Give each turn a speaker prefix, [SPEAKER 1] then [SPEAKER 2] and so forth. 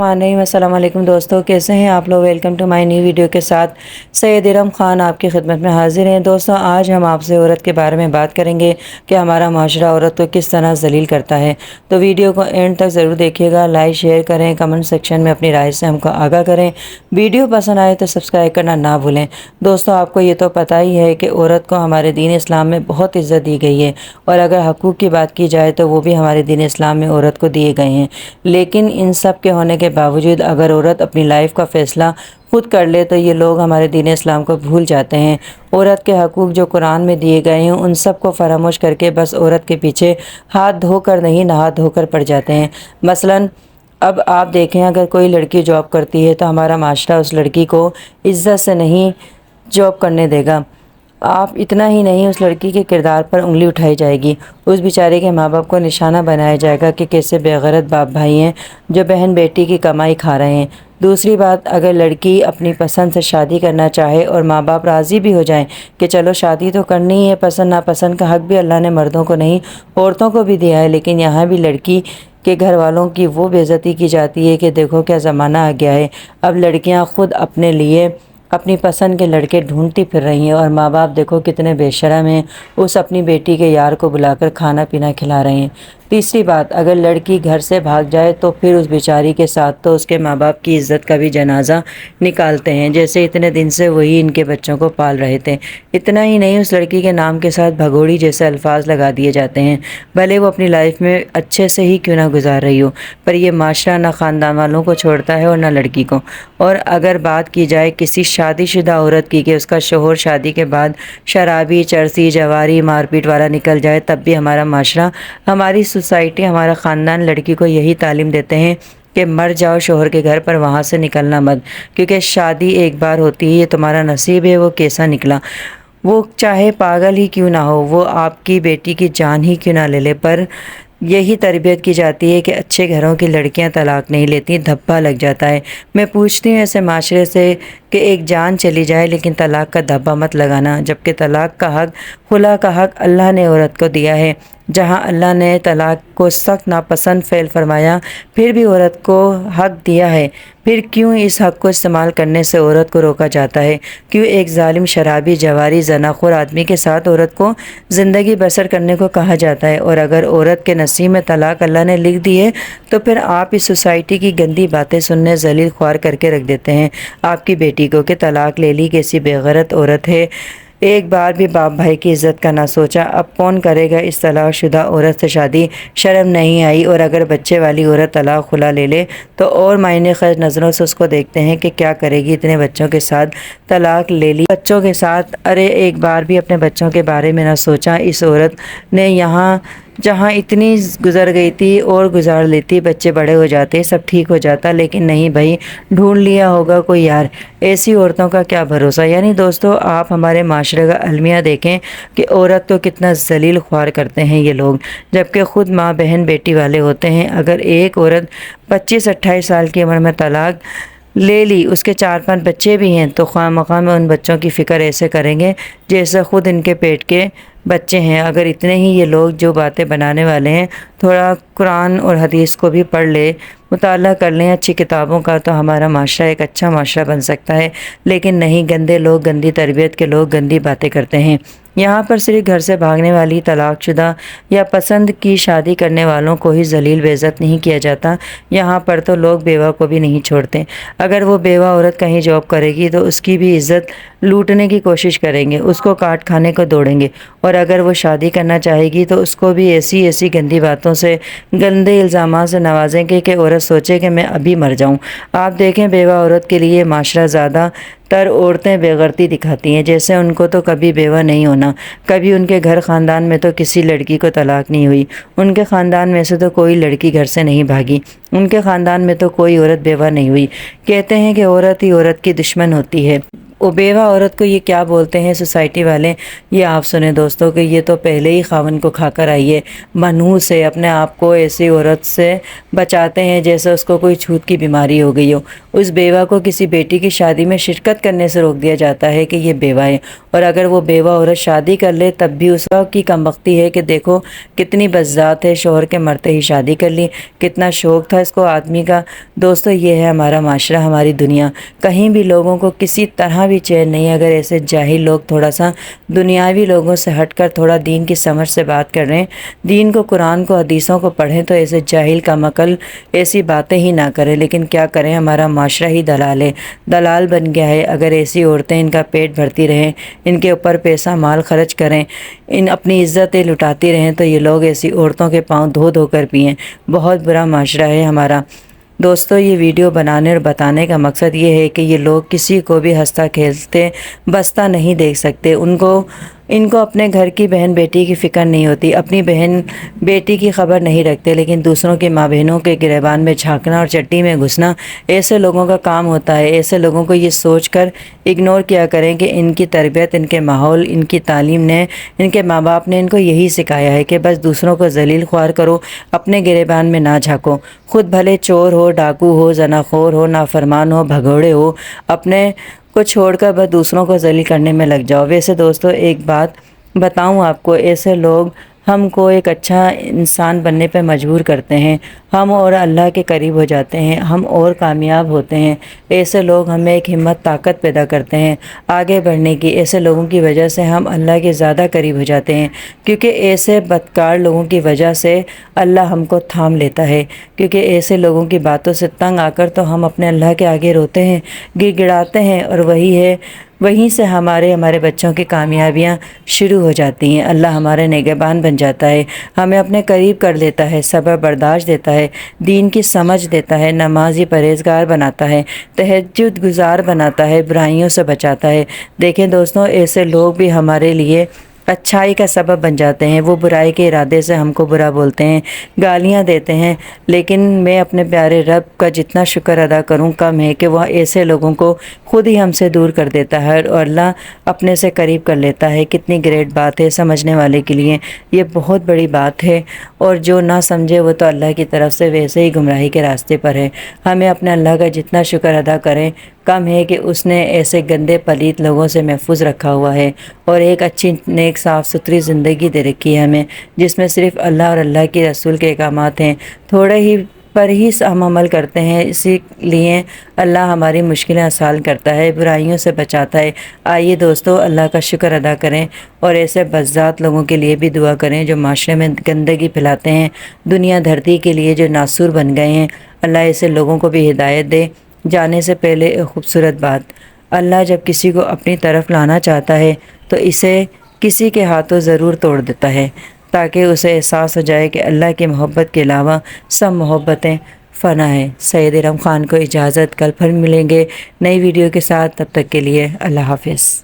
[SPEAKER 1] बिस्मिल्लाहिर्रहमानिर्रहीम। अस्सलाम वालेकुम दोस्तों, कैसे हैं आप लोग। Welcome to my new video के साथ सैयद इरम खान आपकी खिदमत में हाजिर हैं। दोस्तों, आज हम आपसे औरत के बारे में बात करेंगे कि हमारा माशरा औरत को किस तरह जलील करता है। तो वीडियो को एंड तक ज़रूर देखिएगा, लाइक शेयर करें, कमेंट सेक्शन में अपनी राय से हमको आगाह करें। वीडियो पसंद आए तो सब्सक्राइब करना ना भूलें। दोस्तों, आपको ये तो पता ही है कि औरत को हमारे दीन इस्लाम में बहुत इज़्ज़त दी गई है, और अगर हकूक़ की बात की जाए तो वो भी हमारे दीन इस्लाम में औरत को दिए गए हैं। लेकिन इन सब के होने के बावजूद अगर औरत अपनी लाइफ का फ़ैसला खुद कर ले तो ये लोग हमारे दीन इस्लाम को भूल जाते हैं। औरत के हकूक़ जो कुरान में दिए गए हैं उन सब को फरामोश करके बस औरत के पीछे हाथ धोकर नहीं, नहा धोकर पड़ जाते हैं। मसलन अब आप देखें, अगर कोई लड़की जॉब करती है तो हमारा माशरा उस लड़की को इज़्ज़त से नहीं जॉब करने देगा। आप इतना ही नहीं, उस लड़की के किरदार पर उंगली उठाई जाएगी, उस बेचारे के माँ बाप को निशाना बनाया जाएगा कि कैसे बेगैरत बाप भाई हैं जो बहन बेटी की कमाई खा रहे हैं। दूसरी बात, अगर लड़की अपनी पसंद से शादी करना चाहे और माँ बाप राज़ी भी हो जाएं कि चलो शादी तो करनी ही है, पसंद नापसंद का हक़ भी अल्लाह ने मर्दों को नहीं औरतों को भी दिया है, लेकिन यहाँ भी लड़की के घर वालों की वो बेइज्जती की जाती है कि देखो क्या ज़माना आ गया है। अब लड़कियाँ ख़ुद अपने लिए अपनी पसंद के लड़के ढूंढती फिर रही हैं, और माँ बाप देखो कितने बेशरम हैं, उस अपनी बेटी के यार को बुलाकर खाना पीना खिला रहे हैं। तीसरी बात, अगर लड़की घर से भाग जाए तो फिर उस बेचारी के साथ तो उसके माँ बाप की इज़्ज़त का भी जनाजा निकालते हैं, जैसे इतने दिन से वही इनके बच्चों को पाल रहे थे। इतना ही नहीं, उस लड़की के नाम के साथ भगोड़ी जैसे अल्फाज लगा दिए जाते हैं, भले वो अपनी लाइफ में अच्छे से ही क्यों ना गुजार रही हो। पर यह माशरा ना ख़ानदान वालों को छोड़ता है और ना लड़की को। और अगर बात की जाए किसी शादीशुदा औरत की कि उसका शोहर शादी के बाद शराबी, चरसी, जवारी, मारपीट वाला निकल जाए, तब भी हमारा माशरा, हमारी सोसाइटी, हमारा ख़ानदान लड़की को यही तालीम देते हैं कि मर जाओ शोहर के घर पर, वहाँ से निकलना मत, क्योंकि शादी एक बार होती है, ये तुम्हारा नसीब है, वो कैसा निकला, वो चाहे पागल ही क्यों ना हो, वो आपकी बेटी की जान ही क्यों ना ले ले। पर यही तरबियत की जाती है कि अच्छे घरों की लड़कियां तलाक नहीं लेती, धब्बा लग जाता है। मैं पूछती हूँ ऐसे माशरे से कि एक जान चली जाए लेकिन तलाक का धब्बा मत लगाना, जबकि तलाक का हक़, खुला का हक़ अल्लाह ने औरत को दिया है। जहाँ अल्लाह ने तलाक को सख्त नापसंद फ़ेल फरमाया, फिर भी औरत को हक़ दिया है। फिर क्यों इस हक़ को इस्तेमाल करने से औरत को रोका जाता है? क्यों एक ज़ालिम, शराबी, जवारी, ज़नाख़ोर आदमी के साथ औरत को ज़िंदगी बसर करने को कहा जाता है? और अगर औरत के नसीब में तलाक अल्लाह ने लिख दी है तो फिर आप इस सोसाइटी की गंदी बातें सुनने ज़लील ख्वार करके रख देते हैं आपकी बेटी को कि तलाक ले ली, कैसी बेगैरत औरत है। एक बार भी बाप भाई की इज़्ज़त का ना सोचा। अब कौन करेगा इस तलाकशुदा औरत से शादी? शर्म नहीं आई? और अगर बच्चे वाली औरत तलाक खुला ले ले तो और मायने खर्च नज़रों से उसको देखते हैं कि क्या करेगी इतने बच्चों के साथ। तलाक ले ली बच्चों के साथ, अरे एक बार भी अपने बच्चों के बारे में ना सोचा। इस औरत ने यहाँ जहाँ इतनी गुजर गई थी और गुजार लेती, बच्चे बड़े हो जाते, सब ठीक हो जाता, लेकिन नहीं भाई, ढूंढ लिया होगा कोई यार। ऐसी औरतों का क्या भरोसा। यानी दोस्तों, आप हमारे माशरे का अलमिया देखें कि औरत को कितना जलील ख्वार करते हैं ये लोग, जबकि ख़ुद माँ बहन बेटी वाले होते हैं। अगर एक औरत 25-28 साल की उम्र में तलाक ले ली, उसके 4-5 बच्चे भी हैं, तो ख़ामख़ा में उन बच्चों की फ़िक्र ऐसे करेंगे जैसे ख़ुद इनके पेट के बच्चे हैं। अगर इतने ही ये लोग जो बातें बनाने वाले हैं थोड़ा कुरान और हदीस को भी पढ़ ले, मुताला कर लें अच्छी किताबों का, तो हमारा माशरा एक अच्छा माशरा बन सकता है। लेकिन नहीं, गंदे लोग, गंदी तरबियत के लोग गंदी बातें करते हैं। यहाँ पर सिर्फ घर से भागने वाली, तलाकशुदा या पसंद की शादी करने वालों को ही जलील बेइज्जत नहीं किया जाता, यहाँ पर तो लोग बेवा को भी नहीं छोड़ते। अगर वो बेवा औरत कहीं जॉब करेगी तो उसकी भी इज़्ज़त लूटने की कोशिश करेंगे, उसको काट खाने को दौड़ेंगे। और अगर वो शादी करना चाहेगी तो उसको भी ऐसी ऐसी गंदी बातों से, गंदे इल्ज़ामात से नवाजेंगे कि औरत सोचे कि मैं अभी मर जाऊँ। आप देखें, बेवा औरत के लिए माशरा ज़्यादा तर औरतें बेगैरती दिखाती हैं, जैसे उनको तो कभी बेवा नहीं होना। कभी उनके घर ख़ानदान में तो किसी लड़की को तलाक नहीं हुई, उनके ख़ानदान में से तो कोई लड़की घर से नहीं भागी, उनके ख़ानदान में तो कोई औरत बेवा नहीं हुई। कहते हैं कि औरत ही औरत की दुश्मन होती है। वो بیوہ عورت کو یہ کیا بولتے ہیں سوسائٹی والے، یہ آپ سنیں دوستوں کہ یہ تو پہلے ہی خاوند کو کھا کر آئی ہے۔ منحوس سے اپنے آپ کو ایسی عورت سے بچاتے ہیں جیسے اس کو کوئی چھوت کی بیماری ہو گئی ہو۔ اس بیوہ کو کسی بیٹی کی شادی میں شرکت کرنے سے روک دیا جاتا ہے کہ یہ بیوہ ہے، اور اگر وہ بیوہ عورت شادی کر لے تب بھی اس وقت کی کم بختی ہے کہ دیکھو کتنی بذات ہے، شوہر کے مرتے ہی شادی کر لی، کتنا شوق تھا اس کو آدمی کا۔ دوستو یہ ہے ہمارا معاشرہ، ہماری دنیا، کہیں بھی لوگوں کو کسی طرح بھی چین نہیں۔ اگر ایسے جاہل لوگ تھوڑا سا دنیاوی لوگوں سے ہٹ کر تھوڑا دین کی سمجھ سے بات کر رہے ہیں، دین کو، قرآن کو، حدیثوں کو پڑھیں تو ایسے جاہل کم عقل ایسی باتیں ہی نہ کریں۔ لیکن کیا کریں، ہمارا معاشرہ ہی دلال ہے، دلال بن گیا ہے۔ اگر ایسی عورتیں ان کا پیٹ بھرتی رہیں، ان کے اوپر پیسہ مال خرچ کریں، ان اپنی عزتیں لٹاتی رہیں تو یہ لوگ ایسی عورتوں کے پاؤں دھو دھو کر پئیں۔ بہت برا معاشرہ ہے ہمارا۔ دوستو یہ ویڈیو بنانے اور بتانے کا مقصد یہ ہے کہ یہ لوگ کسی کو بھی ہنستا کھیلتے بستا نہیں دیکھ سکتے۔ ان کو اپنے گھر کی بہن بیٹی کی فکر نہیں ہوتی، اپنی بہن بیٹی کی خبر نہیں رکھتے، لیکن دوسروں کی ماں بہنوں کے گریبان میں جھانکنا اور چٹی میں گھسنا ایسے لوگوں کا کام ہوتا ہے۔ ایسے لوگوں کو یہ سوچ کر اگنور کیا کریں کہ ان کی تربیت، ان کے ماحول، ان کی تعلیم نے، ان کے ماں باپ نے ان کو یہی سکھایا ہے کہ بس دوسروں کو ذلیل خوار کرو، اپنے گریبان میں نہ جھانکو۔ خود بھلے چور ہو، ڈاکو ہو، زناخور ہو، نافرمان ہو، بھگوڑے ہو، اپنے کو چھوڑ کر بس دوسروں کو ذلیل کرنے میں لگ جاؤ۔ ویسے دوستو ایک بات بتاؤں آپ کو، ایسے لوگ ہم کو ایک اچھا انسان بننے پہ مجبور کرتے ہیں، ہم اور اللہ کے قریب ہو جاتے ہیں، ہم اور کامیاب ہوتے ہیں۔ ایسے لوگ ہمیں ایک ہمت، طاقت پیدا کرتے ہیں آگے بڑھنے کی۔ ایسے لوگوں کی وجہ سے ہم اللہ کے زیادہ قریب ہو جاتے ہیں، کیونکہ ایسے بدکار لوگوں کی وجہ سے اللہ ہم کو تھام لیتا ہے۔ کیونکہ ایسے لوگوں کی باتوں سے تنگ آ کر تو ہم اپنے اللہ کے آگے روتے ہیں، گڑ گڑاتے ہیں، اور وہیں سے ہمارے بچوں کی کامیابیاں شروع ہو جاتی ہیں۔ اللہ ہمارے نگہبان بن جاتا ہے، ہمیں اپنے قریب کر لیتا ہے، صبر برداشت دیتا ہے، دین کی سمجھ دیتا ہے، نمازی پرہیزگار بناتا ہے، تہجد گزار بناتا ہے، برائیوں سے بچاتا ہے۔ دیکھیں دوستوں ایسے لوگ بھی ہمارے لیے اچھائی کا سبب بن جاتے ہیں۔ وہ برائی کے ارادے سے ہم کو برا بولتے ہیں، گالیاں دیتے ہیں، لیکن میں اپنے پیارے رب کا جتنا شکر ادا کروں کم ہے کہ وہ ایسے لوگوں کو خود ہی ہم سے دور کر دیتا ہے اور اللہ اپنے سے قریب کر لیتا ہے۔ کتنی گریٹ بات ہے، سمجھنے والے کے لیے یہ بہت بڑی بات ہے، اور جو نہ سمجھے وہ تو اللہ کی طرف سے ویسے ہی گمراہی کے راستے پر ہے۔ ہمیں اپنے اللہ کا جتنا شکر ادا کریں کم ہے کہ اس نے ایسے گندے پلیت لوگوں سے محفوظ رکھا ہوا ہے، اور ایک اچھی نیک صاف ستھری زندگی دے رکھی ہے ہمیں، جس میں صرف اللہ اور اللہ کے رسول کے احکامات ہیں۔ تھوڑے ہی پر ہی ہم عمل کرتے ہیں، اسی لیے اللہ ہماری مشکلیں آسان کرتا ہے، برائیوں سے بچاتا ہے۔ آئیے دوستو اللہ کا شکر ادا کریں، اور ایسے بذات لوگوں کے لیے بھی دعا کریں جو معاشرے میں گندگی پھیلاتے ہیں، دنیا دھرتی کے لیے جو ناسور بن گئے ہیں۔ اللہ ایسے لوگوں کو بھی ہدایت دے۔ جانے سے پہلے ایک خوبصورت بات، اللہ جب کسی کو اپنی طرف لانا چاہتا ہے تو اسے کسی کے ہاتھوں ضرور توڑ دیتا ہے، تاکہ اسے احساس ہو جائے کہ اللہ کی محبت کے علاوہ سب محبتیں فنا ہے۔ سید ارم خان کو اجازت، کل پھر ملیں گے نئی ویڈیو کے ساتھ، تب تک کے لیے اللہ حافظ۔